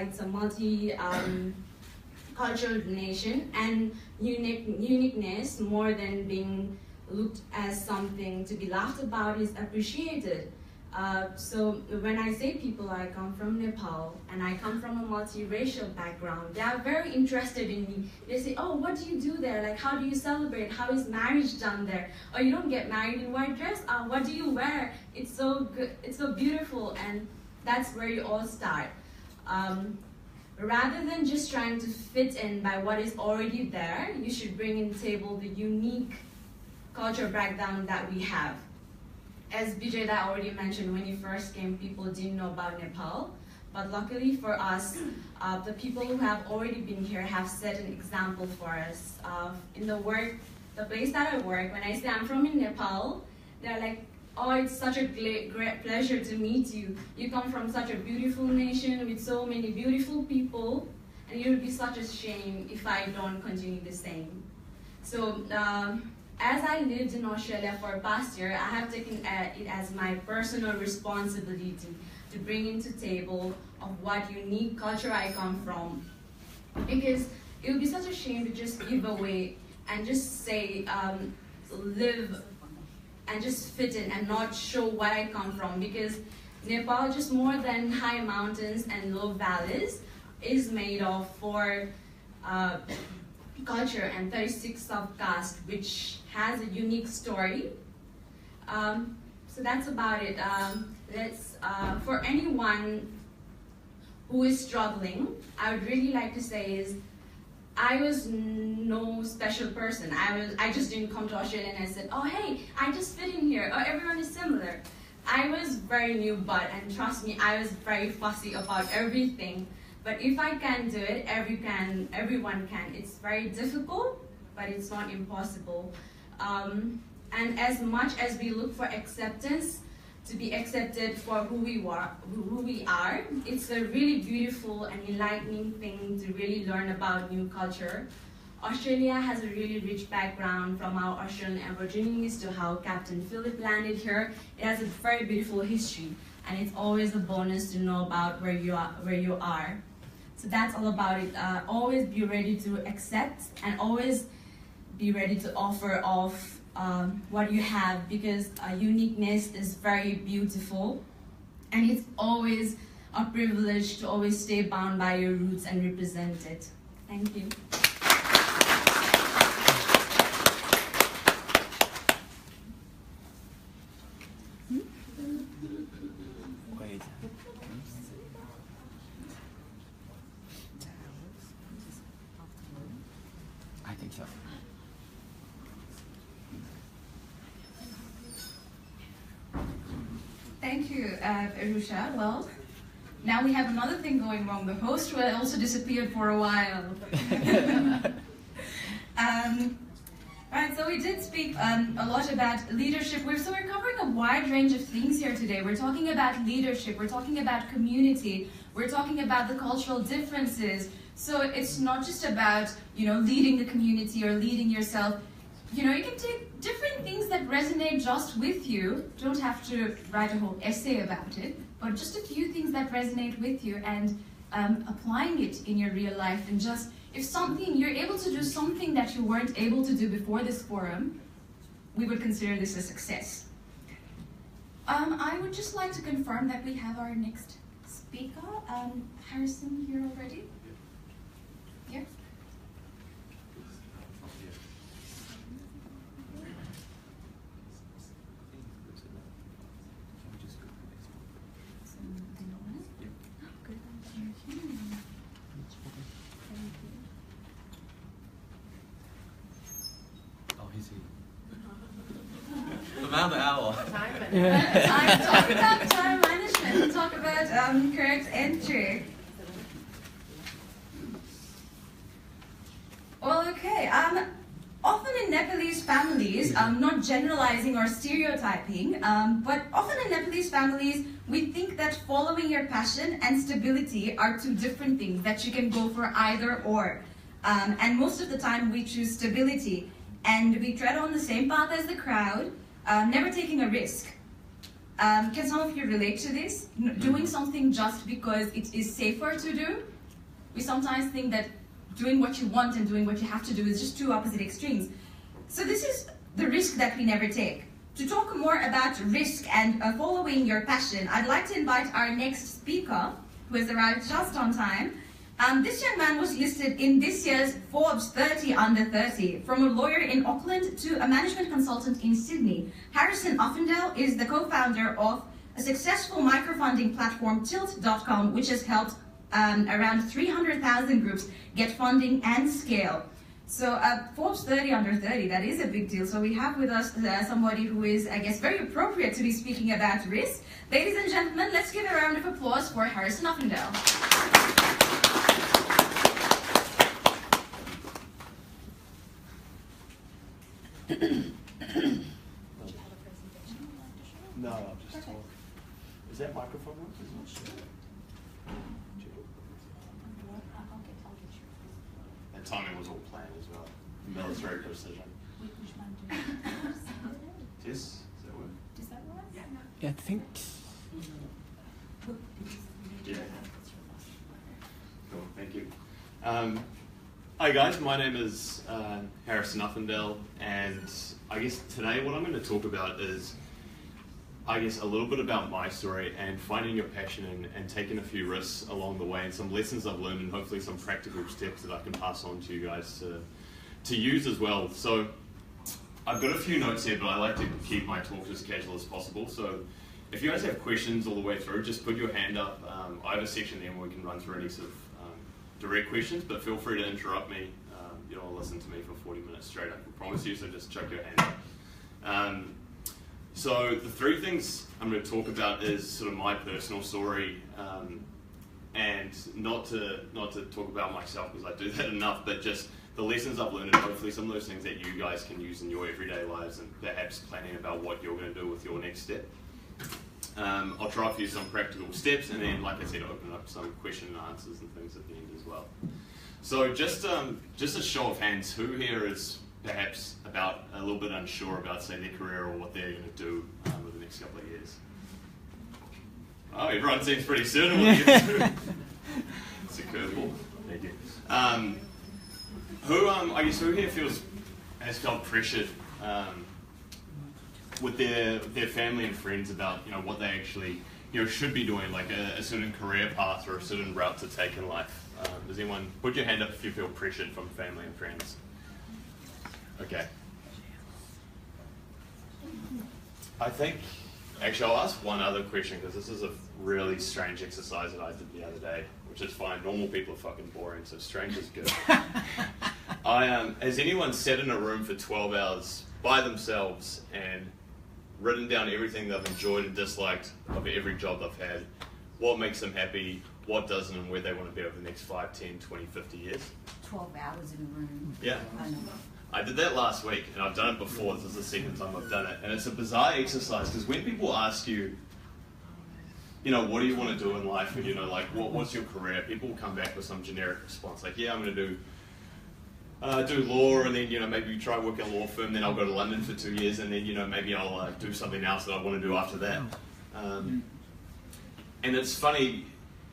it's a cultural nation, and uniqueness, more than being looked as something to be laughed about, is appreciated. So when I say people, I come from Nepal and I come from a multiracial background, they are very interested in me. They say, oh, what do you do there? Like, how do you celebrate? How is marriage done there? Oh, you don't get married in white dress? What do you wear? It's so good, it's so beautiful, and that's where you all start. Rather than just trying to fit in by what is already there, you should bring in the table the unique culture background that we have. As Pjay already mentioned, when you first came, people didn't know about Nepal. But luckily for us, the people who have already been here have set an example for us. In the place that I work, when I say I'm from Nepal, they're like, oh, it's such a great pleasure to meet you. You come from such a beautiful nation with so many beautiful people, and it would be such a shame if I don't continue the same. So, as I lived in Australia for the past year, I have taken it as my personal responsibility to bring into table of what unique culture I come from. Because it would be such a shame to just give away and just say, live and just fit in and not show what I come from. Because Nepal, just more than high mountains and low valleys, is made of 4 culture and 36 subcaste, which has a unique story. So that's about it. For anyone who is struggling, I would really like to say is, I was no special person. I just didn't come to Australia and I said, oh hey, I just fit in here, or everyone is similar. I was very new blood, and trust me, I was very fussy about everything. But if I can do it, everyone can. It's very difficult, but it's not impossible. And as much as we look for acceptance, to be accepted for who we are, it's a really beautiful and enlightening thing to really learn about new culture. Australia has a really rich background, from our Australian Aborigines to how Captain Phillip landed here. It has a very beautiful history, and it's always a bonus to know about where you are. So that's all about it. Always be ready to accept, and always be ready to offer off what you have, because uniqueness is very beautiful, and it's always a privilege to always stay bound by your roots and represent it. Thank you. Wait. I think so. Thank you, Arusha. Well, now we have another thing going wrong. The host will also disappeared for a while. Right, so we did speak a lot about leadership. We're covering a wide range of things here today. We're talking about leadership, we're talking about community, we're talking about the cultural differences. So it's not just about, leading the community or leading yourself. You can take different things that resonate just with you. Don't have to write a whole essay about it, but just a few things that resonate with you, and applying it in your real life. And just, if you're able to do something that you weren't able to do before this forum, we would consider this a success. I would just like to confirm that we have our next speaker, Harrison, here already. Yeah. About the hour. Talk about time management. Talk about correct entry. Well, okay. Often in Nepalese families, not generalizing or stereotyping, but often in Nepalese families, we think that following your passion and stability are two different things, that you can go for either or. And most of the time we choose stability, and we tread on the same path as the crowd, never taking a risk. Can some of you relate to this? Doing something just because it is safer to do? We sometimes think that doing what you want and doing what you have to do is just two opposite extremes. So this is the risk that we never take. To talk more about risk and following your passion, I'd like to invite our next speaker, who has arrived just on time. This young man was listed in this year's Forbes 30 Under 30. From a lawyer in Auckland to a management consultant in Sydney, Harrison Offendale is the co-founder of a successful microfunding platform, Tilt.com, which has helped around 300,000 groups get funding and scale. So Forbes 30 Under 30, that is a big deal. So we have with us somebody who is, I guess, very appropriate to be speaking about risk. Ladies and gentlemen, let's give a round of applause for Harrison Offendale. No, I'll just talk. Is that microphone on? That timing was all planned as well. Military precision. Yes? Does that work? Does that work? Yeah, I think. Yeah. Cool, thank you. Hi guys, my name is Harrison Offendale, and I guess today what I'm going to talk about is, I guess, a little bit about my story and finding your passion and taking a few risks along the way, and some lessons I've learned, and hopefully some practical steps that I can pass on to you guys to use as well. So I've got a few notes here, but I like to keep my talk as casual as possible. So if you guys have questions all the way through, just put your hand up. I have a section there where we can run through any sort of direct questions, but feel free to interrupt me. You don't want to listen to me for 40 minutes straight, I can promise you, so just chuck your hand up. So the three things I'm going to talk about is sort of my personal story, and not to talk about myself because I do that enough, but just the lessons I've learned and hopefully some of those things that you guys can use in your everyday lives and perhaps planning about what you're going to do with your next step. I'll try for you some practical steps, and then, like I said, open up some question and answers and things at the end as well. So just a show of hands, who here is perhaps a little bit unsure about, say, their career or what they're going to do over the next couple of years? Oh, everyone seems pretty certain what they're going to do. It's a curveball. Thank you. Who here has felt pressured with their family and friends about what they actually should be doing, like a certain career path or a certain route to take in life? Does anyone put your hand up if you feel pressured from family and friends? Okay. I think actually I'll ask one other question because this is a really strange exercise that I did the other day, which is fine. Normal people are fucking boring, so strange is good. Has anyone sat in a room for 12 hours by themselves and written down everything they've enjoyed and disliked of every job they've had, what makes them happy, what doesn't, and where they want to be over the next 5, 10, 20, 50 years? 12 hours in a room. Yeah. I know. I did that last week, and I've done it before. This is the second time I've done it. And it's a bizarre exercise, because when people ask you, what do you want to do in life? And, what's your career? People will come back with some generic response, like, yeah, I'm going to do law, and then, maybe try work at a law firm, then I'll go to London for 2 years, and then, maybe I'll do something else that I want to do after that. And it's funny,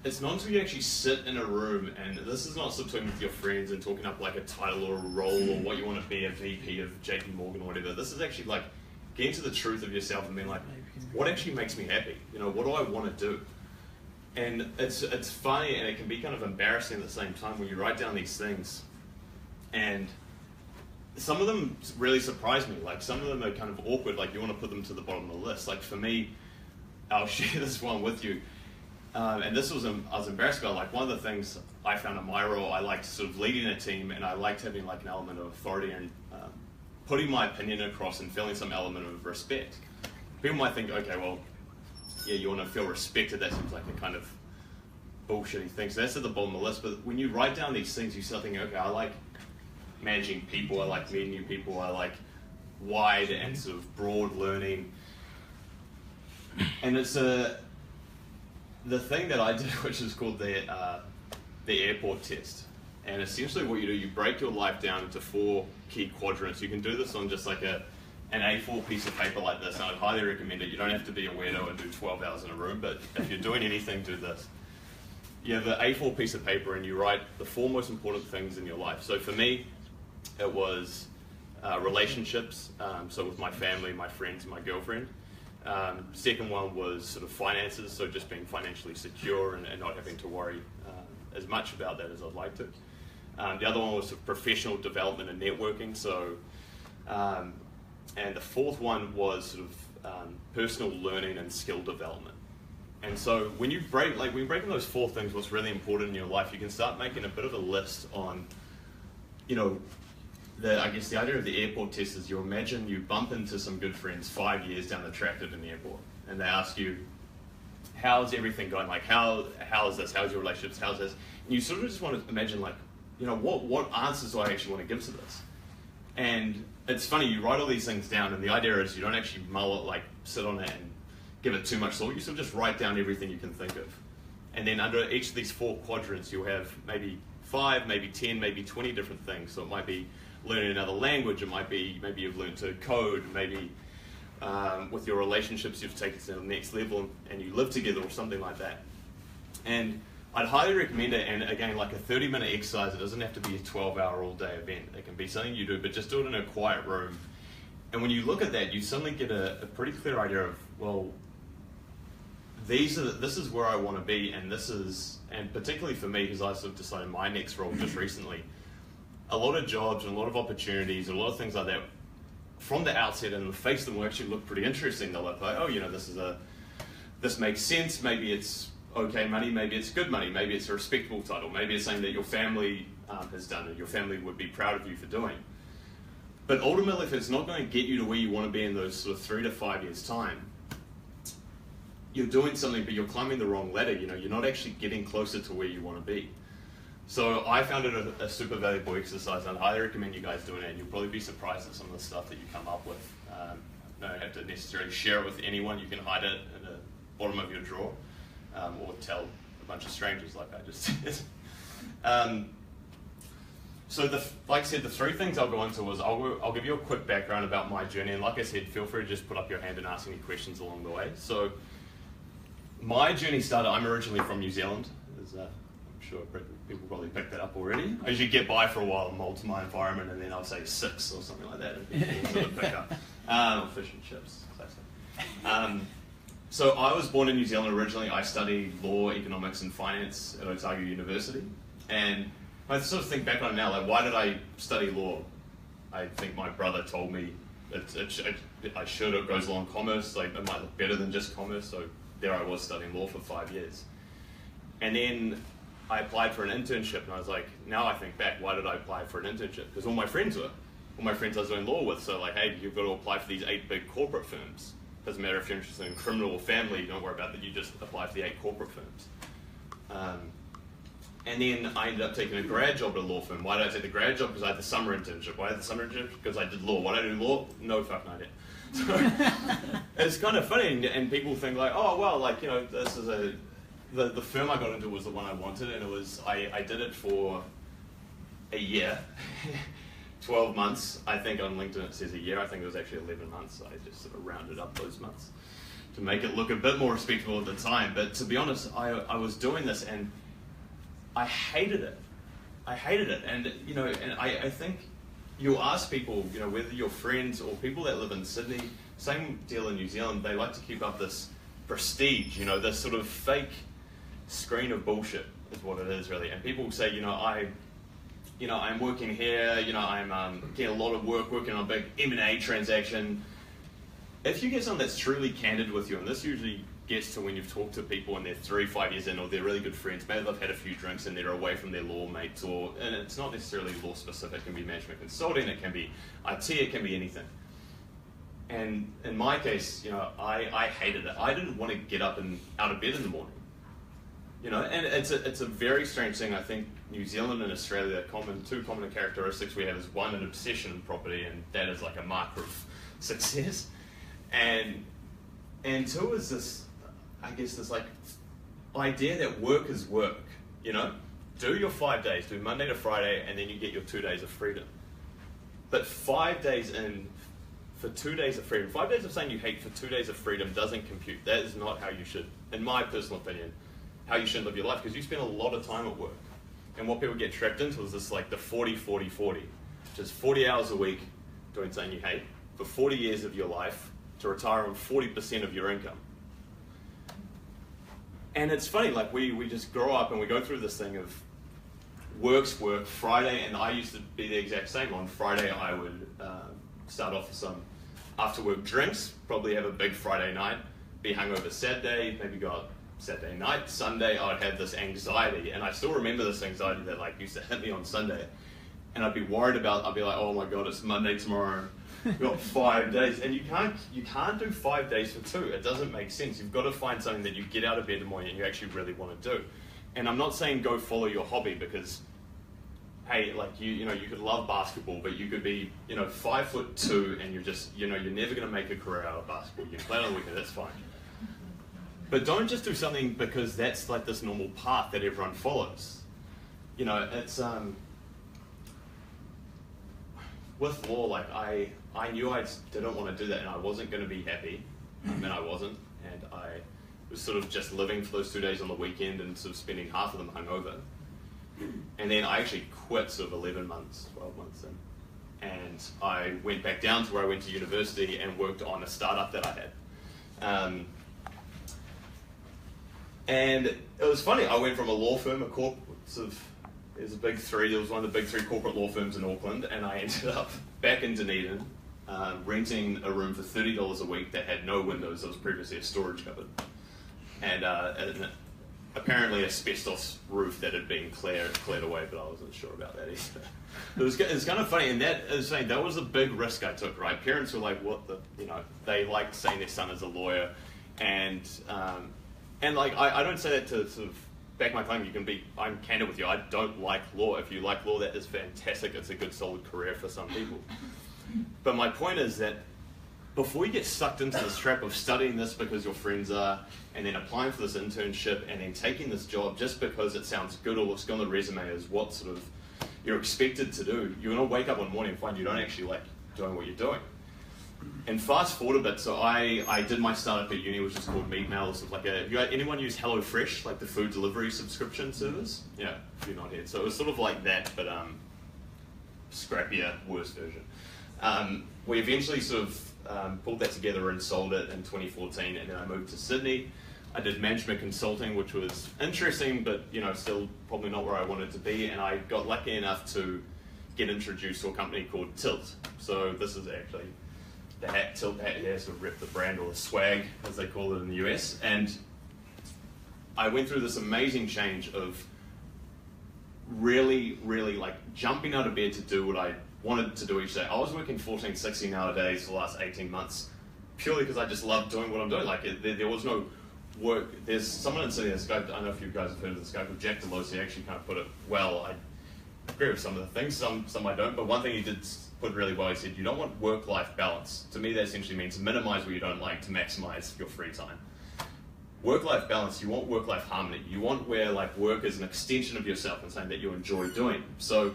it's not until you actually sit in a room, and this is not sitting with your friends and talking up like a title or a role or what you want to be, a VP of JP Morgan or whatever. This is actually like getting to the truth of yourself and being like, what actually makes me happy? What do I want to do? And it's funny, and it can be kind of embarrassing at the same time when you write down these things. And some of them really surprise me. Like, some of them are kind of awkward, like you want to put them to the bottom of the list. Like, for me, I'll share this one with you. And this was, I was embarrassed about, like, one of the things I found in my role, I liked sort of leading a team, and I liked having like an element of authority and putting my opinion across and feeling some element of respect. People might think, okay, well, yeah, you want to feel respected, that seems like a kind of bullshitty thing. So that's at the bottom of the list. But when you write down these things, you start thinking, okay, I like managing people, I like meeting new people, I like wide and sort of broad learning. And it's the thing that I did, which is called the airport test. And essentially what you do, you break your life down into 4 key quadrants. You can do this on just like a an A4 piece of paper like this, and I'd highly recommend it. You don't have to be a weirdo and do 12 hours in a room, but if you're doing anything, do this. You have an A4 piece of paper and you write the 4 most important things in your life. So for me, it was relationships, so with my family, my friends, my girlfriend. Second one was sort of finances, so just being financially secure and not having to worry as much about that as I'd like to. The other one was sort of professional development and networking. So, and the fourth one was sort of personal learning and skill development. And so when you break, when you're breaking those 4 things, what's really important in your life, you can start making a bit of a list on, I guess the idea of the airport test is you imagine you bump into some good friends 5 years down the track at an airport, and they ask you, how's everything going? Like, how is this? How's your relationships? How's this? And you sort of just want to imagine, what answers do I actually want to give to this? And it's funny, you write all these things down, and the idea is you don't actually mull it, sit on it and give it too much thought. You sort of just write down everything you can think of. And then under each of these 4 quadrants, you'll have maybe 5, maybe 10, maybe 20 different things. So it might be learning another language, it might be maybe you've learned to code, maybe with your relationships you've taken it to the next level and you live together or something like that. And I'd highly recommend it, and again, like a 30-minute exercise, it doesn't have to be a 12-hour all-day event. It can be something you do, but just do it in a quiet room. And when you look at that, you suddenly get a pretty clear idea of, well, this is where I want to be, and particularly for me, because I sort of decided my next role just recently, a lot of jobs and a lot of opportunities and a lot of things like that, from the outset and the face of them will actually look pretty interesting. They'll look like, oh, this makes sense, maybe it's okay money, maybe it's good money, maybe it's a respectable title, maybe it's something that your family has done and your family would be proud of you for doing. But ultimately, if it's not going to get you to where you want to be in those sort of 3 to 5 years' time, you're doing something, but you're climbing the wrong ladder. You're not actually getting closer to where you want to be. So I found it a super valuable exercise, and I highly recommend you guys doing it, and you'll probably be surprised at some of the stuff that you come up with. You don't have to necessarily share it with anyone. You can hide it in the bottom of your drawer, or tell a bunch of strangers like I just did. So like I said, the 3 things I'll go into was I'll give you a quick background about my journey, and like I said, feel free to just put up your hand and ask any questions along the way. So my journey started, I'm originally from New Zealand, as I'm sure people probably picked that up already. I usually get by for a while and mold to my environment, and then I'll say 6 or something like that, and people sort of pick up. Fish and chips, classic. So I was born in New Zealand originally. I studied law, economics, and finance at Otago University, and I sort of think back on it now, why did I study law? I think my brother told me I should. It goes along commerce, it might look better than just commerce, so there I was studying law for 5 years. And then I applied for an internship, and I was like, now I think back, why did I apply for an internship? Because all my friends I was doing law with, so hey, you've got to apply for these 8 big corporate firms. Doesn't matter if you're interested in criminal or family, don't worry about that, you just apply for the 8 corporate firms. And then I ended up taking a grad job at a law firm. Why did I take the grad job? Because I had the summer internship. Why did I have the summer internship? Because I did law. Why did I do law? No fucking idea. So it's kind of funny, and people think oh well, this is the firm I got into was the one I wanted, and it was I did it for a year, 12 months. I think on LinkedIn it says a year. I think it was actually 11 months. So I just sort of rounded up those months to make it look a bit more respectable at the time. But to be honest, I was doing this and I hated it. And I think you'll ask people, whether you're friends or people that live in Sydney, same deal in New Zealand, they like to keep up this prestige, this sort of fake screen of bullshit is what it is really. And people say, I'm working here, I'm getting a lot of work, working on a big M&A transaction. If you get someone that's truly candid with you, and this usually gets to when you've talked to people and they're 3-5 years in, or they're really good friends, maybe they've had a few drinks and they're away from their law mates, and it's not necessarily law specific, it can be management consulting, it can be IT, it can be anything. And in my case, I hated it. I didn't want to get up and out of bed in the morning. And it's a very strange thing. I think New Zealand and Australia, two common characteristics we have is one, an obsession in property, and that is like a marker of success. And two is this, I guess, this idea that work is work. Do your 5 days, do Monday to Friday, and then you get your 2 days of freedom. But 5 days in, for 2 days of freedom. 5 days of saying you hate for 2 days of freedom doesn't compute. That is not how you should, in my personal opinion, how you should live your life, because you spend a lot of time at work. And what people get trapped into is this like the 40-40-40, which is 40 hours a week doing something you hate for 40 years of your life to retire on 40% of your income. And it's funny, like we just grow up and we go through this thing of work, Friday, and I used to be the exact same. On Friday I would start off with some after work drinks, probably have a big Friday night, be hungover Saturday, maybe go out Saturday night. Sunday I would have this anxiety, and I still remember this anxiety that like used to hit me on Sunday, and I'd be worried about, I'd be like, oh my god, it's Monday tomorrow, we've got 5 days, and you can't do 5 days for 2. It doesn't make sense. You've got to find something that you get out of bed in the morning and you actually really want to do. And I'm not saying go follow your hobby, because hey, like you could love basketball, but you could be 5'2" and you're just you're never going to make a career out of basketball. You can play on the weekend, that's fine. But don't just do something because that's like this normal path that everyone follows. It's with law, like I knew I didn't want to do that, and I wasn't going to be happy, and I wasn't, and I was sort of just living for those 2 days on the weekend and sort of spending half of them hungover. And then I actually quit sort of 11 months, 12 months in, and I went back down to where I went to university and worked on a startup that I had. And it was funny, I went from a law firm, it was a big three, it was one of the big 3 corporate law firms in Auckland, and I ended up back in Dunedin, renting a room for $30 a week that had no windows. It was previously a storage cupboard. And apparently asbestos roof that had been cleared away, but I wasn't sure about that either. It was kind of funny, and that was a big risk I took, right? Parents were like, what the, they liked saying their son is a lawyer, and like, I don't say that to sort of back my claim. I'm candid with you, I don't like law. If you like law, that is fantastic. It's a good solid career for some people. But my point is that before you get sucked into this trap of studying this because your friends are, and then applying for this internship, and then taking this job just because it sounds good or looks good on the resume as what sort of you're expected to do, you're going to wake up one morning and find you don't actually like doing what you're doing. And fast forward a bit, so I did my startup at uni, which is called Meatmail. It's like anyone use HelloFresh, like the food delivery subscription service? Yeah, if you're not here. So it was sort of like that, but scrappier, worse version. We eventually sort of pulled that together and sold it in 2014, and then I moved to Sydney. I did management consulting, which was interesting, but still probably not where I wanted to be, and I got lucky enough to get introduced to a company called Tilt. So this is actually the hat, Tilt hat here, sort of rep the brand, or the swag, as they call it in the US, and I went through this amazing change of really, really like jumping out of bed to do what I wanted to do each day. I was working 14, 16-hour days for the last 18 months, purely because I just loved doing what I'm doing. Like there was no work. There's someone in Sydney, this guy, I don't know if you guys have heard of this guy called Jack Delosi. He actually kind of put it well. I agree with some of the things, some I don't, but one thing he did put really well, he said, you don't want work-life balance. To me, that essentially means minimize what you don't like to maximize your free time. Work-life balance, you want work-life harmony. You want where like work is an extension of yourself and something that you enjoy doing. So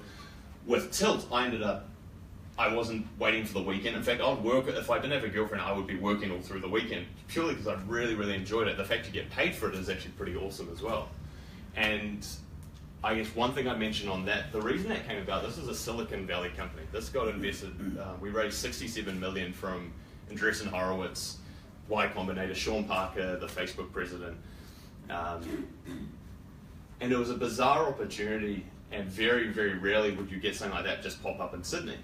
with Tilt, I wasn't waiting for the weekend. In fact, I would work, if I didn't have a girlfriend, I would be working all through the weekend, purely because I really, really enjoyed it. The fact you get paid for it is actually pretty awesome as well. And I guess one thing I mentioned on that, the reason that came about, this is a Silicon Valley company. This got invested, we raised 67 million from Andreessen Horowitz, Y Combinator, Sean Parker, the Facebook president. And it was a bizarre opportunity, and very, very rarely would you get something like that just pop up in Sydney.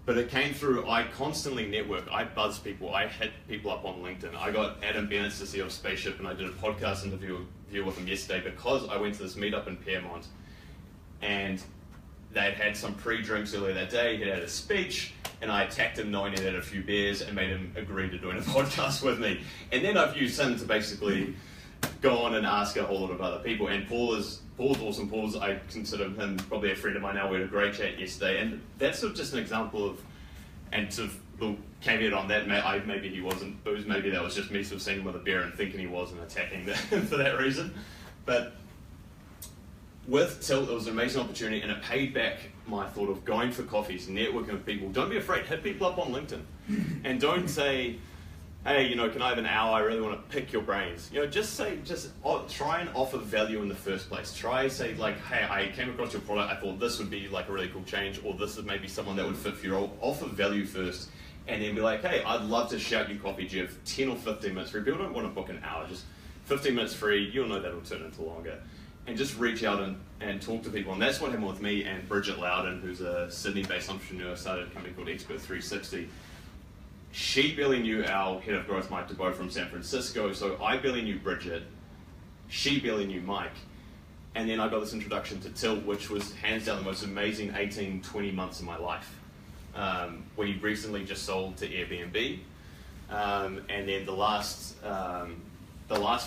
But it came through, I constantly network, I buzz people, I hit people up on LinkedIn. I got Adam Bennett to CEO of Spaceship, and I did a podcast interview with him yesterday because I went to this meetup in Piermont, and they'd had some pre-drinks earlier that day, he'd had a speech, and I attacked him knowing he'd had a few beers and made him agree to doing a podcast with me. And then I've used him to basically go on and ask a whole lot of other people, and Paul's awesome. I consider him probably a friend of mine now. We had a great chat yesterday, and that's sort of just an example of, and sort of the caveat on that, maybe he wasn't booze, maybe that was just me sort of seeing him with a beer and thinking he was and attacking him for that reason. But with Tilt, it was an amazing opportunity, and it paid back my thought of going for coffees, networking with people. Don't be afraid. Hit people up on LinkedIn, and don't say, "Hey, you know, can I have an hour? I really want to pick your brains." You know, just try and offer value in the first place. Say like, "Hey, I came across your product. I thought this would be like a really cool change, or this is maybe someone that would fit for your role." Offer value first, and then be like, "Hey, I'd love to shout you coffee. Do you have 10 or 15 minutes free?" People don't want to book an hour. Just 15 minutes free. You'll know that'll turn into longer. And just reach out and talk to people. And that's what happened with me and Bridget Loudon, who's a Sydney-based entrepreneur, started a company called Expert 360. She barely knew our head of growth, Mike DeBow, from San Francisco, so I barely knew Bridget. She barely knew Mike. And then I got this introduction to Tilt, which was hands down the most amazing 18, 20 months of my life. We recently just sold to Airbnb. And then the last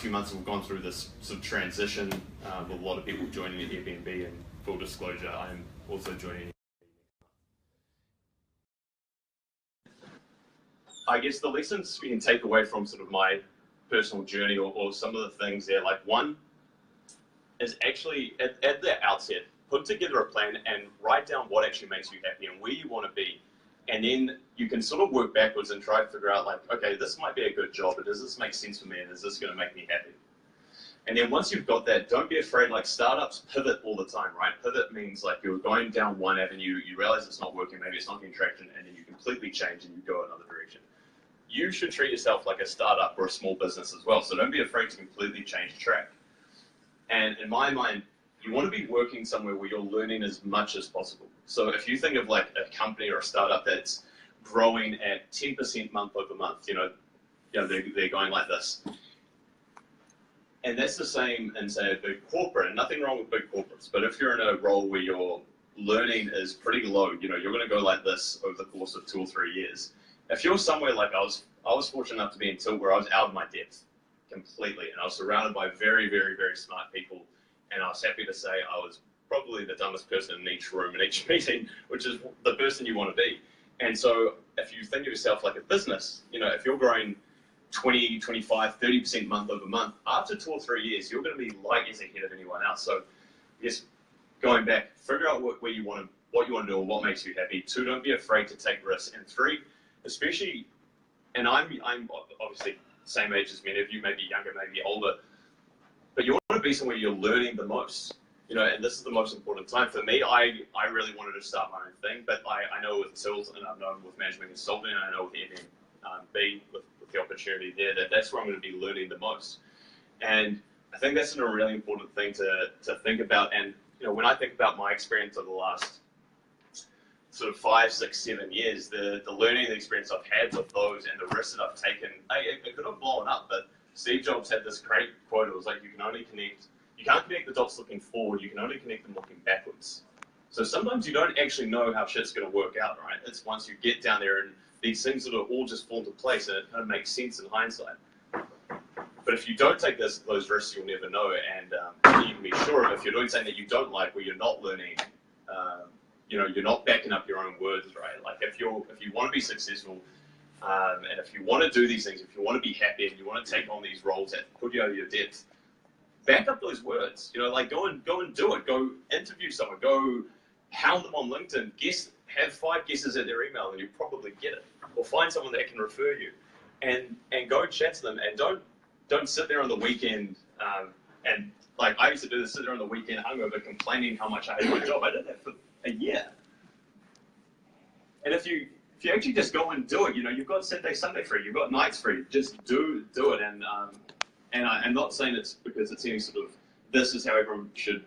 few months we've gone through this sort of transition with a lot of people joining at Airbnb, and full disclosure, I'm also joining. I guess the lessons we can take away from sort of my personal journey or some of the things there, like one is actually at the outset, put together a plan and write down what actually makes you happy and where you want to be. And then you can sort of work backwards and try to figure out like, okay, this might be a good job, but does this make sense for me? And is this going to make me happy? And then once you've got that, don't be afraid. Like startups pivot all the time, right? Pivot means like you're going down one avenue, you realize it's not working, maybe it's not getting traction, and then you completely change and you go another direction. You should treat yourself like a startup or a small business as well. So don't be afraid to completely change track. And in my mind, you want to be working somewhere where you're learning as much as possible. So if you think of like a company or a startup that's growing at 10% month over month, they're going like this. And that's the same in, say, a big corporate, and nothing wrong with big corporates, but if you're in a role where your learning is pretty low, you're going to go like this over the course of 2 or 3 years. If you're somewhere like I was fortunate enough to be in Tilt, where I was out of my depth completely, and I was surrounded by very, very, very smart people, and I was happy to say I was probably the dumbest person in each room, in each meeting, which is the person you want to be. And so if you think of yourself like a business, if you're growing 20, 25, 30% month over month, after 2 or 3 years, you're going to be light years ahead of anyone else. So yes, going back, figure out what you want to do or what makes you happy. 2, don't be afraid to take risks. And 3, especially, and I'm obviously same age as many of you, maybe younger, maybe older, but you want to be somewhere you're learning the most. And this is the most important time. For me, I really wanted to start my own thing, but I know with Tilt, and I've known with management consulting, and I know with Airbnb, with the opportunity there, that's where I'm going to be learning the most. And I think that's a really important thing to think about. And when I think about my experience of the last sort of 5, 6, 7 years, the learning experience I've had with those and the risks that I've taken, it could have blown up, but Steve Jobs had this great quote. It was like, you can't connect the dots looking forward, you can only connect them looking backwards. So sometimes you don't actually know how shit's going to work out, right? It's once you get down there and these things sort of all just fall into place and it kind of makes sense in hindsight. But if you don't take those risks, you'll never know. And you can be sure if you're doing something that you don't like, where you're not learning, you're not backing up your own words, right? Like if you want to be successful, and if you want to do these things, if you want to be happy and you want to take on these roles that put you out of your depth, back up those words. Like go and do it. Go interview someone. Go hound them on LinkedIn. Have 5 guesses at their email, and you probably get it. Or find someone that can refer you, and go chat to them. And don't sit there on the weekend and like I used to do this. Sit there on the weekend hungover, complaining how much I hate my job. I did that for a year. And if you actually just go and do it, you've got Saturday, Sunday free. You've got nights free. Just do it. And I'm not saying it's because it's any sort of this is how everyone should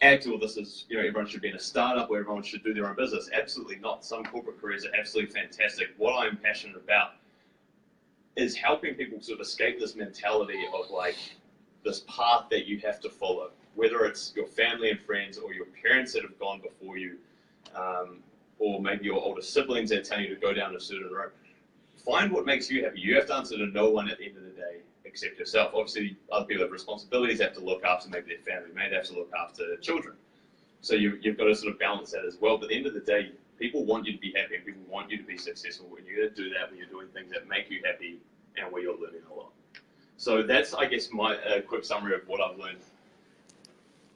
act, or this is everyone should be in a startup or everyone should do their own business. Absolutely not. Some corporate careers are absolutely fantastic. What I'm passionate about is helping people sort of escape this mentality of like this path that you have to follow, whether it's your family and friends or your parents that have gone before you, or maybe your older siblings that tell you to go down a certain road. Find what makes you happy. You have to answer to no one at the end of the day except yourself. Obviously, other people have responsibilities, they have to look after maybe their family, maybe they have to look after children. So you've got to sort of balance that as well. But at the end of the day, people want you to be happy and people want you to be successful. And you got to do that when you're doing things that make you happy and where you're learning a lot. So that's, I guess, my quick summary of what I've learned.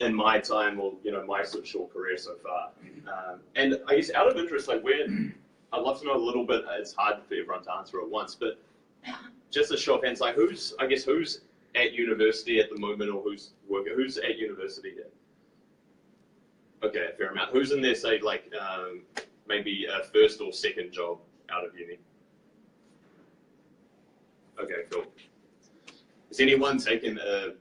in my time, or my sort of short career so far. And I guess out of interest, like I'd love to know a little bit. It's hard for everyone to answer at once, but just a show of hands, like who's at university at the moment, or who's at university here? Okay, a fair amount. Who's in there, say, like maybe a first or second job out of uni? Okay, cool. Has anyone taken a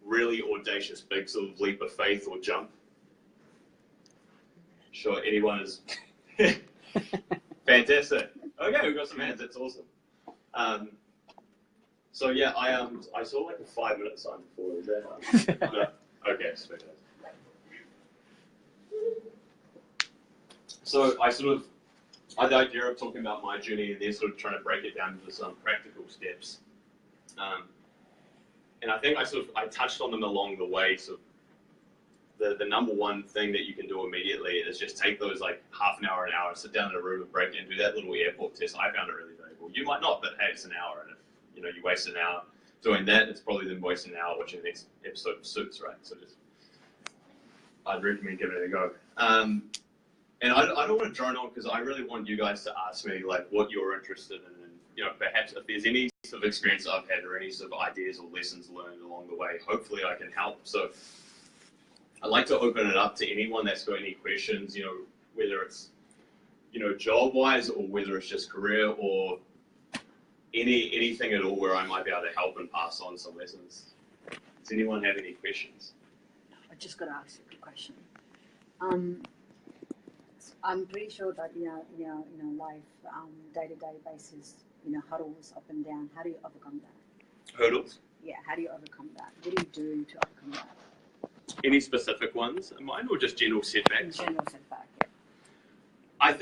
really audacious, big sort of leap of faith or jump? Sure, anyone is. Fantastic. Okay, we've got some hands. That's awesome. So yeah, I saw like a 5-minute sign before. Is that no? Okay, fantastic. So I had the idea of talking about my journey and then sort of trying to break it down into some practical steps. And I think I touched on them along the way. So the number one thing that you can do immediately is just take those like half an hour, sit down in a room and break it and do that little airport test. I found it really valuable. You might not, but hey, it's an hour, and if you waste an hour doing that, it's probably then wasting an hour watching the next episode of Suits, right? So I'd recommend giving it a go. And I don't want to drone on because I really want you guys to ask me like what you're interested in, and perhaps if there's any sort of experience I've had or any sort of ideas or lessons learned along the way, hopefully I can help. So I'd like to open it up to anyone that's got any questions, whether it's job-wise or whether it's just career or anything at all where I might be able to help and pass on some lessons. Does anyone have any questions? I just got to ask you a question. I'm pretty sure that life, day-to-day basis, hurdles up and down. How do you overcome that? Hurdles? Yeah, how do you overcome that? What do you do to overcome that? Any specific ones in mind, or just general setbacks? General setback, yeah. I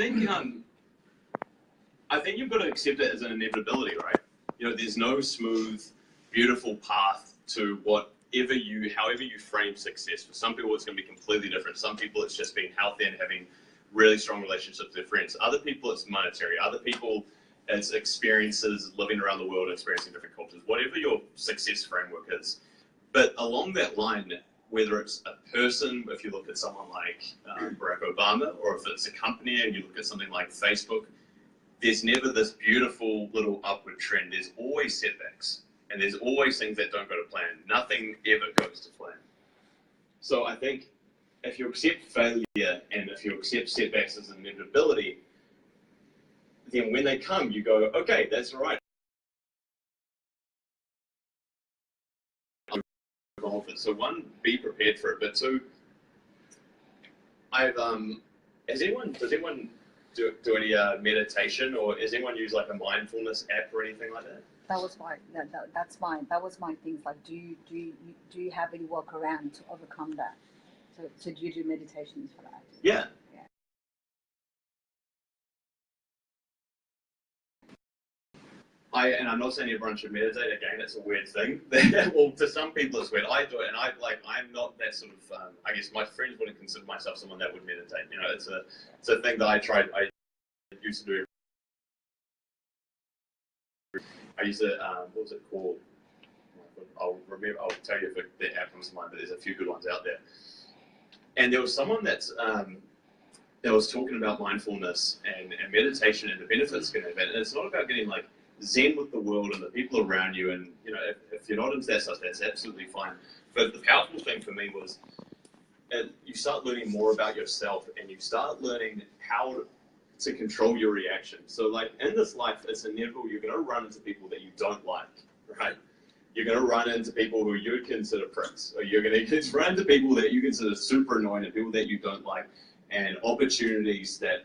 think you've got to accept it as an inevitability, right? There's no smooth, beautiful path to however you frame success. For some people, it's going to be completely different. Some people, it's just being healthy and having really strong relationships with their friends. Other people, it's monetary. Other people, it's experiences living around the world, experiencing different cultures. Whatever your success framework is. But along that line, whether it's a person, if you look at someone like Barack Obama, or if it's a company and you look at something like Facebook, there's never this beautiful little upward trend. There's always setbacks, and there's always things that don't go to plan. Nothing ever goes to plan. So I think if you accept failure and if you accept setbacks as an inevitability, then when they come, you go, okay, that's all right. So one, be prepared for it. But two, does anyone do any meditation, or does anyone use like a mindfulness app or anything like that? That was my thing. Like, do you have any workaround to overcome that? So do you do meditations for that? Yeah. I'm not saying everyone should meditate. Again, it's a weird thing. Well, to some people it's weird. I do it, and I'm not that sort of. I guess my friends wouldn't consider myself someone that would meditate. It's a thing that I used to do. I used to. What was it called? I'll tell you if the app comes to mind. But there's a few good ones out there. And there was someone that was talking about mindfulness and meditation and the benefits it can have. And it's not about getting like zen with the world and the people around you. And if you're not into that stuff, that's absolutely fine. But the powerful thing for me was you start learning more about yourself, and you start learning how to control your reaction. So like in this life, it's inevitable. You're going to run into people that you don't like, right? You're going to run into people who you would consider pricks, or you're going to run into people that you consider super annoying, and people that you don't like, and opportunities that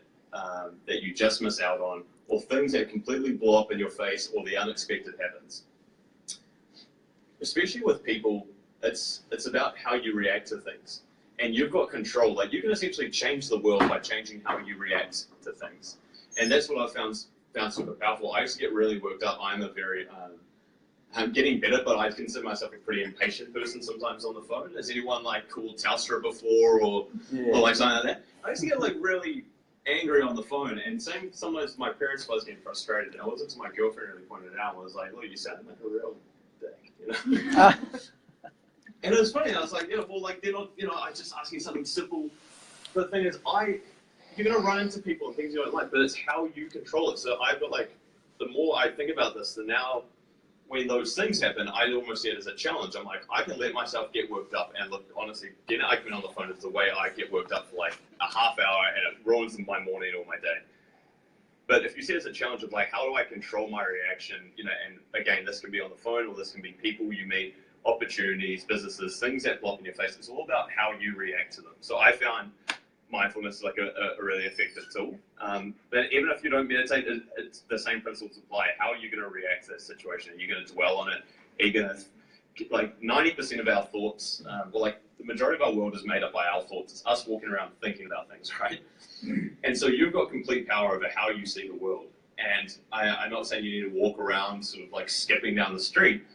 you just miss out on, or things that completely blow up in your face, or the unexpected happens. Especially with people, it's about how you react to things, and you've got control. Like you can essentially change the world by changing how you react to things, and that's what I found super powerful. I used to get really worked up. I'm a very I'm getting better, but I consider myself a pretty impatient person sometimes on the phone. Has anyone like called Telstra before or like something like that? I used to get like really angry on the phone, and sometimes my parents was getting frustrated. And I wasn't to my girlfriend really pointed it out. I was like, look, you sound like a real dick, And it was funny, I was like, yeah, well, like, they're not, you know, I just asking something simple. But the thing is, you're going to run into people and things you don't like, but it's how you control it. So I've got, like, the more I think about this, the now, when those things happen, I almost see it as a challenge. I'm like, I can let myself get worked up, and look, honestly, getting an argument on the phone is the way I get worked up for, like, a half hour, and it ruins my morning or my day. But if you see it as a challenge of, like, how do I control my reaction, you know, and again, this can be on the phone, or this can be people you meet, opportunities, businesses, things that block in your face. It's all about how you react to them. So I found mindfulness is like a really effective tool. But even if you don't meditate, it's the same principles apply. How are you going to react to that situation? Are you going to dwell on it? Are you going to, like 90% of our thoughts, well, like the majority of our world is made up by our thoughts. It's us walking around thinking about things, right? And so you've got complete power over how you see the world. And I'm not saying you need to walk around sort of like skipping down the street,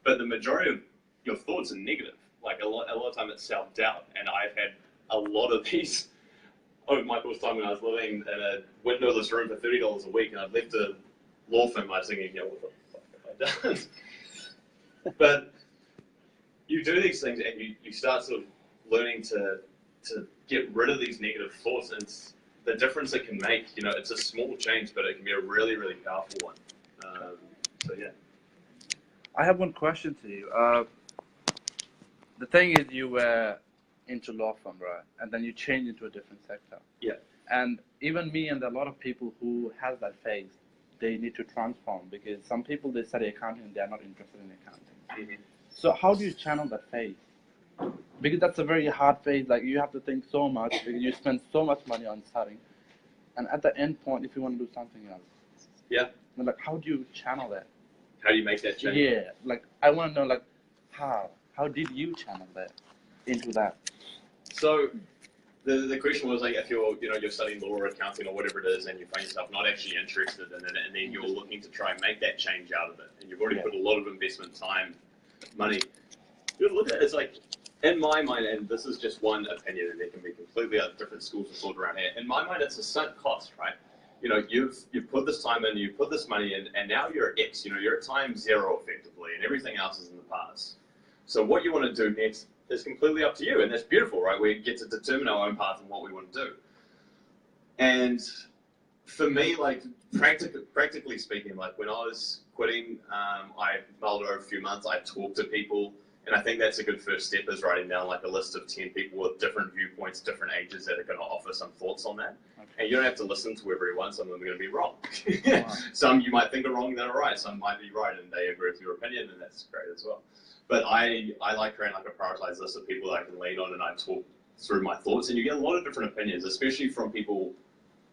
but the majority of your thoughts are negative. Like a lot of time it's self-doubt. And I've had a lot of these over my course time when I was living in a windowless room for $30 a week, and I'd left a law firm. I was thinking, yeah, what the fuck have I done? But you do these things, and you start sort of learning to get rid of these negative thoughts, and it's the difference it can make. You know, it's a small change, but it can be a really, really powerful one. So yeah. I have one question to you. The thing is, you were into law firm, right? And then you change into a different sector. Yeah. And even me and a lot of people who has that phase, they need to transform, because some people, they study accounting and they're not interested in accounting. Mm-hmm. So how do you channel that phase? Because that's a very hard phase. Like, you have to think so much, because you spend so much money on studying. And at the end point, if you want to do something else. Yeah. And like, how do you channel that? How do you make that change? Yeah. Like, I want to know, like, how did you channel that into that? So the question was, like, if you're studying law or accounting or whatever it is, and you find yourself not actually interested in it, and then you're looking to try and make that change out of it, and you've already put a lot of investment, time, money. You look at it, it's like, in my mind, and this is just one opinion, and there can be completely different schools of thought around here. In my mind, it's a sunk cost, right? You know, you've put this time in, you've put this money in, and now you're at X. You know, you're at time 0 effectively, and everything else is in the past. So what you want to do next is completely up to you, and that's beautiful, right? We get to determine our own path and what we want to do. And for me, like, practically speaking, like when I was quitting, I mulled over a few months, I talked to people, and I think that's a good first step, is writing down like a list of 10 people with different viewpoints, different ages, that are going to offer some thoughts on that. Okay. And you don't have to listen to everyone. Some of them are going to be wrong. Wow. Some you might think are wrong, that are right. Some might be right, and they agree with your opinion, and that's great as well. But I like creating like a prioritized list of people that I can lean on, and I talk through my thoughts. And you get a lot of different opinions, especially from people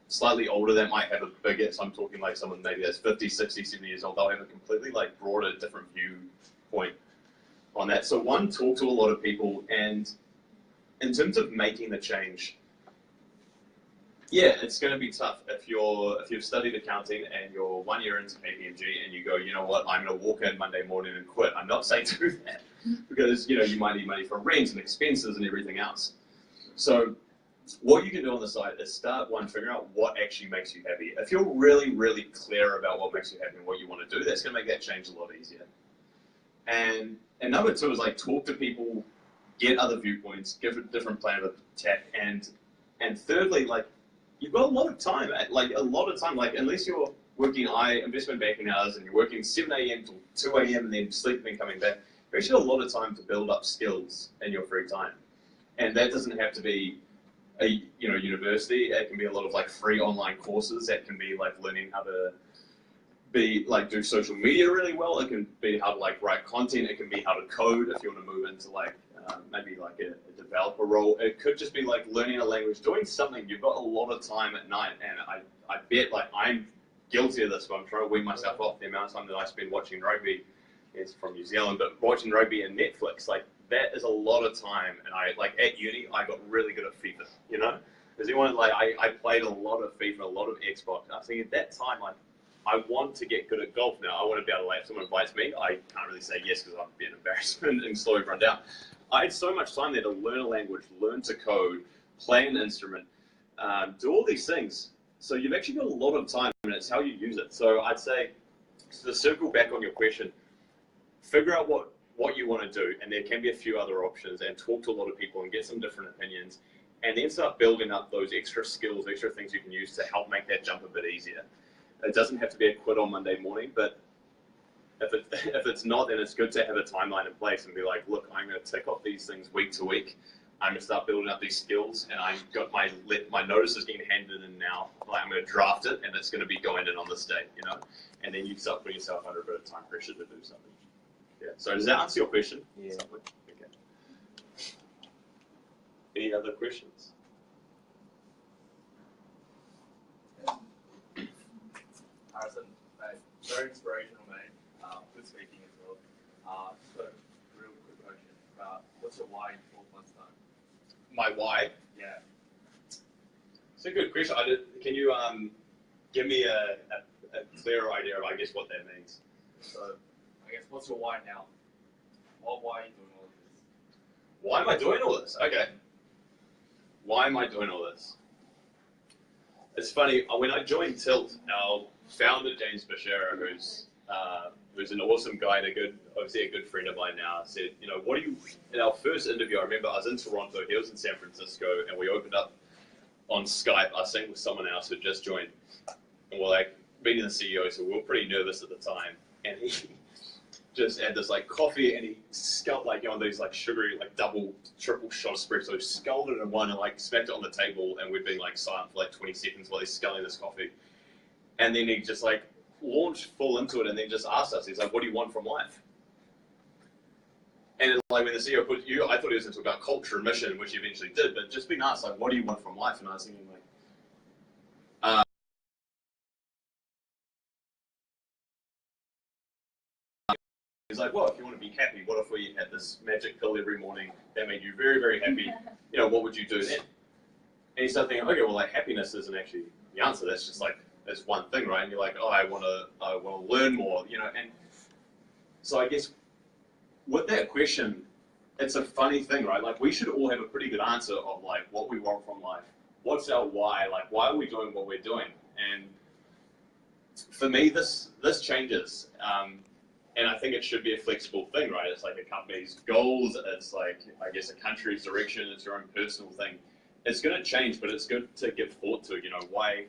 slightly older that might have a bigger, so I'm talking like someone maybe that's 50, 60, 70 years old, they'll have a completely like broader, different viewpoint on that. So one, talk to a lot of people, and in terms of making the change, yeah, it's going to be tough if you've studied accounting and you're 1 year into KPMG and you go, you know what, I'm going to walk in Monday morning and quit. I'm not saying do that, because you know you might need money for rent and expenses and everything else. So what you can do on the side is start one, figure out what actually makes you happy. If you're really, really clear about what makes you happy and what you want to do, that's going to make that change a lot easier. And number two is like talk to people, get other viewpoints, give a different plan of attack, and thirdly, like, you've got a lot of time, like unless you're working investment banking hours and you're working 7 a.m. till 2 a.m. and then sleeping and coming back, you actually have a lot of time to build up skills in your free time. And that doesn't have to be a university. It can be a lot of like free online courses. That can be like learning how to do social media really well. It can be how to like write content. It can be how to code if you want to move into like maybe like a developer role. It could just be like learning a language, doing something. You've got a lot of time at night, and I bet, like, I'm guilty of this, but I'm trying to wean myself off the amount of time that I spend watching rugby. It's from New Zealand, but watching rugby and Netflix, like, that is a lot of time. And I, like, at uni, I got really good at FIFA, you know? Because I played a lot of FIFA, a lot of Xbox. I think at that time, like, I want to get good at golf now. I want to be able to, like, if someone invites me, I can't really say yes because I'd be an embarrassment and slow everyone down. I had so much time there to learn a language, learn to code, play an instrument, do all these things. So you've actually got a lot of time, and it's how you use it. So I'd say, to circle back on your question, figure out what what you want to do, and there can be a few other options, and talk to a lot of people and get some different opinions, and then start building up those extra skills, extra things you can use to help make that jump a bit easier. It doesn't have to be a quit on Monday morning, but if it's not, then it's good to have a timeline in place and be like, look, I'm going to tick off these things week to week. I'm going to start building up these skills, and I've got my notice is getting handed in now. Like, I'm going to draft it, and it's going to be going in on this date, you know. And then you start putting yourself under a bit of time pressure to do something. Yeah. So does that answer your question? Yeah. Okay. Any other questions? Harrison, mate, very inspirational, mate. Good speaking as well. So, real quick question. What's your why in 12 months' time? My why? Yeah. It's a good question. Can you give me a clearer idea of, I guess, what that means? So, I guess, what's your why now? Why are you doing all of this? Why am I doing all this? Okay. Why am I doing all this? It's funny, when I joined Tilt, our founder, James Bashara, who's an awesome guy and obviously a good friend of mine now, said, you know, in our first interview, I remember I was in Toronto, he was in San Francisco, and we opened up on Skype, I was sitting with someone else who just joined, and we're like, meeting the CEO, so we were pretty nervous at the time, and he just had this like coffee, and he sculled like on these like sugary like double, triple shot espresso, sculled it in one and like smacked it on the table, and we'd been like silent for like 20 seconds while he's sculling this coffee, and then he just like launched full into it, and then just asked us, he's like, "What do you want from life?" And like when the CEO put you, I thought he was going to talk about culture and mission, which he eventually did, but just being asked like, "What do you want from life?" And I was thinking like, he's like, well, if you want to be happy, what if we had this magic pill every morning that made you very, very happy? You know, what would you do then? And you start thinking, okay, well, like happiness isn't actually the answer. That's just like, that's one thing, right? And you're like, oh, I want to learn more, you know. And so I guess with that question, it's a funny thing, right? Like we should all have a pretty good answer of like what we want from life. What's our why? Like, why are we doing what we're doing? And for me, this changes. And I think it should be a flexible thing, right? It's like a company's goals, it's like, I guess, a country's direction, it's your own personal thing. It's going to change, but it's good to give thought to, you know, why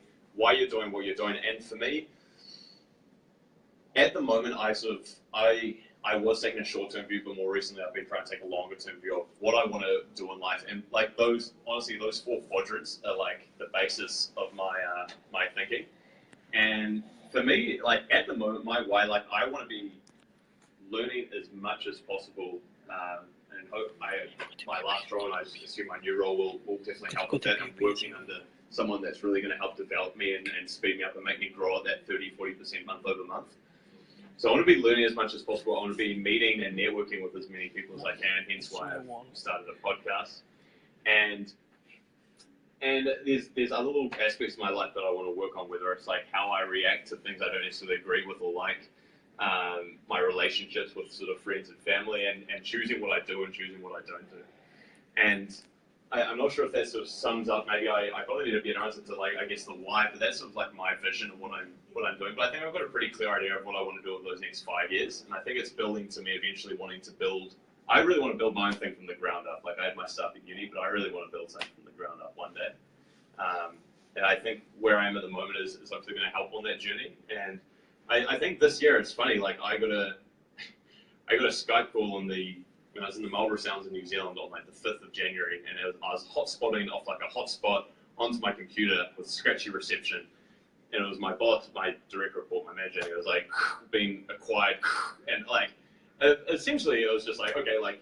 you're doing what you're doing. And for me, at the moment, I was taking a short-term view, but more recently I've been trying to take a longer-term view of what I want to do in life. And like those 4 quadrants are like the basis of my thinking. And for me, like at the moment, my why, like I want to be learning as much as possible, and hope my last role, and I assume my new role will definitely help with that. I'm working under someone that's really going to help develop me and speed me up and make me grow at that 30-40% month over month. So I want to be learning as much as possible. I want to be meeting and networking with as many people as I can, hence why I've started a podcast. And there's other little aspects of my life that I want to work on, whether it's like how I react to things I don't necessarily agree with or like, my relationships with sort of friends and family, and choosing what I do and choosing what I don't do. And I'm not sure if that sort of sums up, maybe I probably need to be an answer to like, I guess the why, but that's sort of like my vision of what I'm doing. But I think I've got a pretty clear idea of what I want to do over those next 5 years. And I think it's building to me eventually wanting to build, I really want to build my own thing from the ground up. Like I had my stuff at uni, but I really want to build something from the ground up one day. And I think where I am at the moment is hopefully going to help on that journey. And I think this year it's funny, like I got a Skype call when I was in the Marlborough Sounds in New Zealand on like the 5th of January, and I was hotspotting off like a hotspot onto my computer with scratchy reception, and it was my boss, my direct report, my manager, and it was like being acquired, and like essentially it was just like, okay, like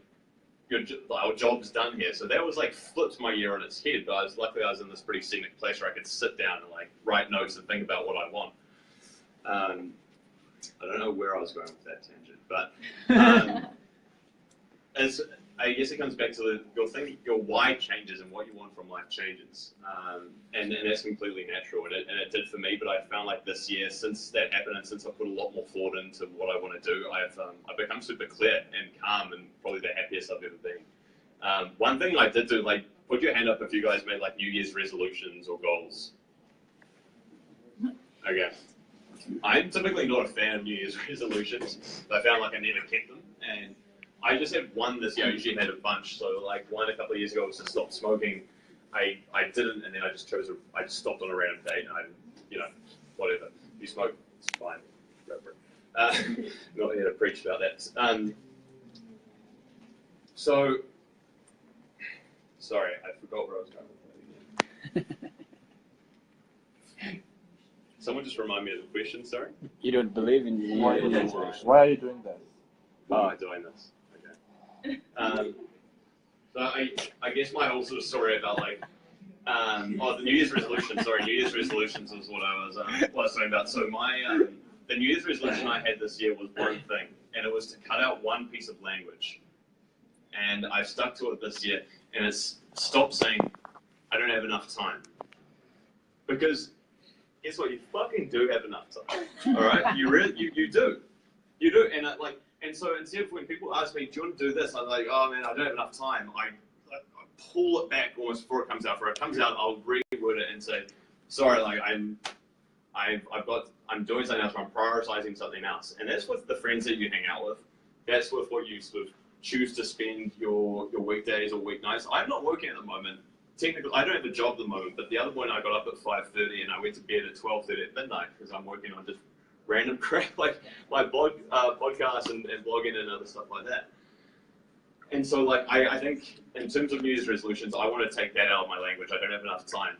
our job's done here. So that was like flipped my year on its head, but luckily I was in this pretty scenic place where I could sit down and like write notes and think about what I want. I don't know where I was going with that tangent, but as I guess it comes back to your why changes and what you want from life changes, and that's completely natural, and it did for me. But I found like this year, since that happened, and since I put a lot more thought into what I want to do, I've become super clear and calm, and probably the happiest I've ever been. One thing I did do, like, put your hand up if you guys made like New Year's resolutions or goals. Okay. I'm typically not a fan of New Year's resolutions, but I found like I never kept them, and I just had one this year. I usually had a bunch. So like one a couple of years ago was to stop smoking. I didn't, and then I just stopped on a random date, and whatever. If you smoke, it's fine. Go for it. Not here to preach about that. So, sorry, I forgot where I was going with that again. Someone just remind me of the question, sorry? You don't believe in New Why, Year's resolution? why are you doing that? Oh, I'm doing this. Okay. So I guess my whole sort of story about like, the New Year's resolution. Sorry, New Year's resolutions was what I was talking about. So my the New Year's resolution I had this year was one thing, and it was to cut out one piece of language. And I've stuck to it this year, and it's stop saying I don't have enough time. Because guess what? You fucking do have enough time. All right, you do, and so instead of when people ask me, do you want to do this? I'm like, oh man, I don't have enough time. I pull it back almost before it comes out. Before it comes out, I'll reword it and say, sorry, like I'm doing something else. I'm prioritizing something else, and that's with the friends that you hang out with. That's with what you sort of choose to spend your weekdays or weeknights. I'm not working at the moment. Technically, I don't have a job at the moment, but the other morning I got up at 5:30 and I went to bed at 12:30 at midnight because I'm working on just random crap like my podcast and blogging and other stuff like that. And so, like, I think in terms of New Year's resolutions, I want to take that out of my language. I don't have enough time.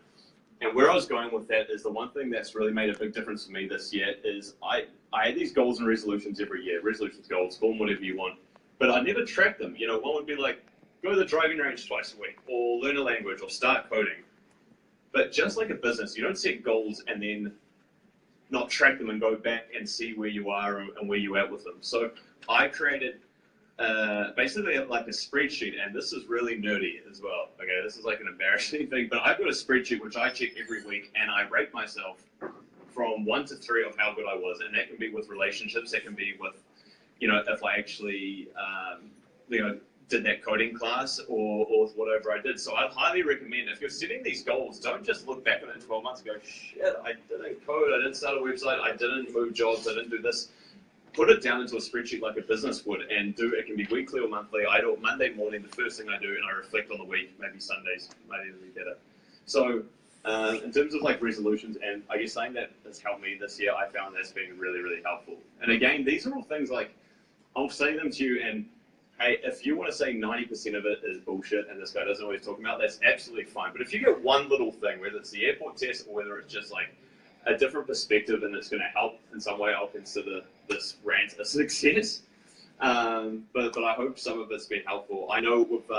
And where I was going with that is the one thing that's really made a big difference for me this year is I had these goals and resolutions every year, resolutions, goals, call them whatever you want, but I never tracked them. You know, one would be like, go to the driving range twice a week, or learn a language, or start coding. But just like a business, you don't set goals and then not track them and go back and see where you are and where you're at with them. So I created basically like a spreadsheet, and this is really nerdy as well. Okay, this is like an embarrassing thing, but I've got a spreadsheet which I check every week, and I rate myself from 1 to 3 of how good I was, and that can be with relationships, that can be with, you know, if I actually, did that coding class or whatever I did. So I'd highly recommend, if you're setting these goals, don't just look back on it 12 months and go, shit, I didn't code, I didn't start a website, I didn't move jobs, I didn't do this. Put it down into a spreadsheet like a business would, and it can be weekly or monthly. I do it Monday morning, the first thing I do, and I reflect on the week, maybe Sundays, maybe it'll be better. So in terms of like resolutions, and I guess something that has helped me this year, I found that's been really, really helpful. And again, these are all things like, I'll say them to you, and hey, if you want to say 90% of it is bullshit and this guy doesn't know what he's talking about, that's absolutely fine. But if you get one little thing, whether it's the airport test or whether it's just like a different perspective and it's going to help in some way, I'll consider this rant a success. But I hope some of it's been helpful. I know we've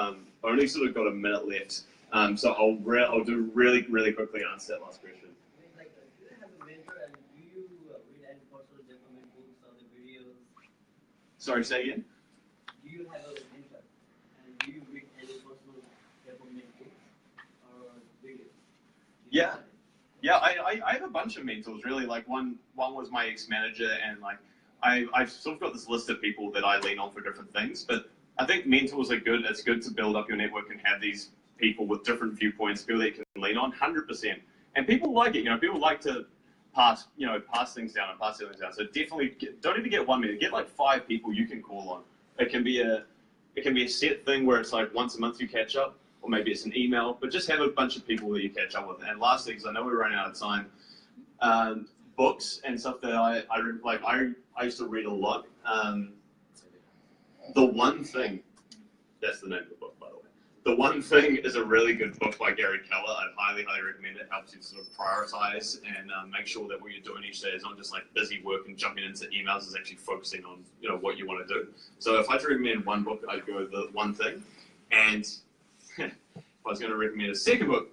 only sort of got a minute left, so I'll do really, really quickly answer that last question. Like, do you have a mentor and do you read any personal development books or the videos? Sorry, say again? Do you have a mentor and do you read any personal development books or videos? Yeah, I have a bunch of mentors, really. Like one was my ex-manager, and like I've sort of got this list of people that I lean on for different things. But I think mentors are good. It's good to build up your network and have these people with different viewpoints, people that you can lean on, 100%. And people like it. You know, people like to pass things down and pass things down. So definitely don't even get one mentor. Get like 5 people you can call on. It can be a set thing where it's like once a month you catch up. Or maybe it's an email, but just have a bunch of people that you catch up with. And lastly, because I know we're running out of time, books and stuff that I used to read a lot. The One Thing, that's the name of the book, by the way. The One Thing is a really good book by Gary Keller. I'd highly, highly recommend it. It helps you sort of prioritize and make sure that what you're doing each day is not just like busy work and jumping into emails, is actually focusing on, you know, what you want to do. So if I had to recommend one book, I'd go The One Thing. And if I was going to recommend a second book,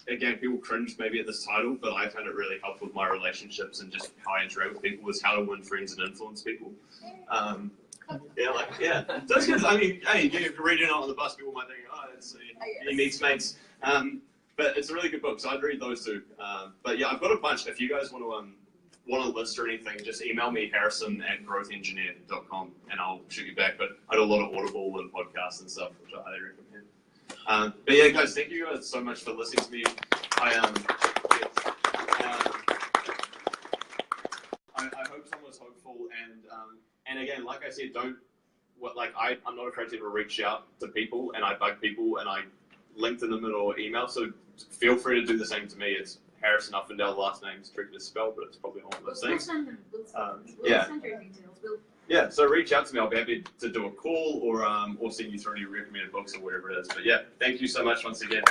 again, people cringe maybe at this title, but I found it really helpful with my relationships and just how I interact with people, was How to Win Friends and Influence People. That's good. I mean, hey, you can read it on the bus, people might think, oh, he meets mates. But it's a really good book, so I'd read those two. But yeah, I've got a bunch. If you guys want to list or anything, just email me, harrison@growthengineer.com, and I'll shoot you back. But I do a lot of Audible and podcasts and stuff, which I highly recommend. But yeah, guys, thank you guys so much for listening to me. I hope someone was hopeful, and again, like I said, don't I'm not afraid to ever reach out to people, and I bug people, and I LinkedIn them or email. So feel free to do the same to me. It's Harrison Uffendale. Last name's tricky to spell, but it's probably all of those things. We'll send them. We'll Yeah. send your details. Yeah, so reach out to me. I'll be happy to do a call or send you through any recommended books or whatever it is. But yeah, thank you so much once again.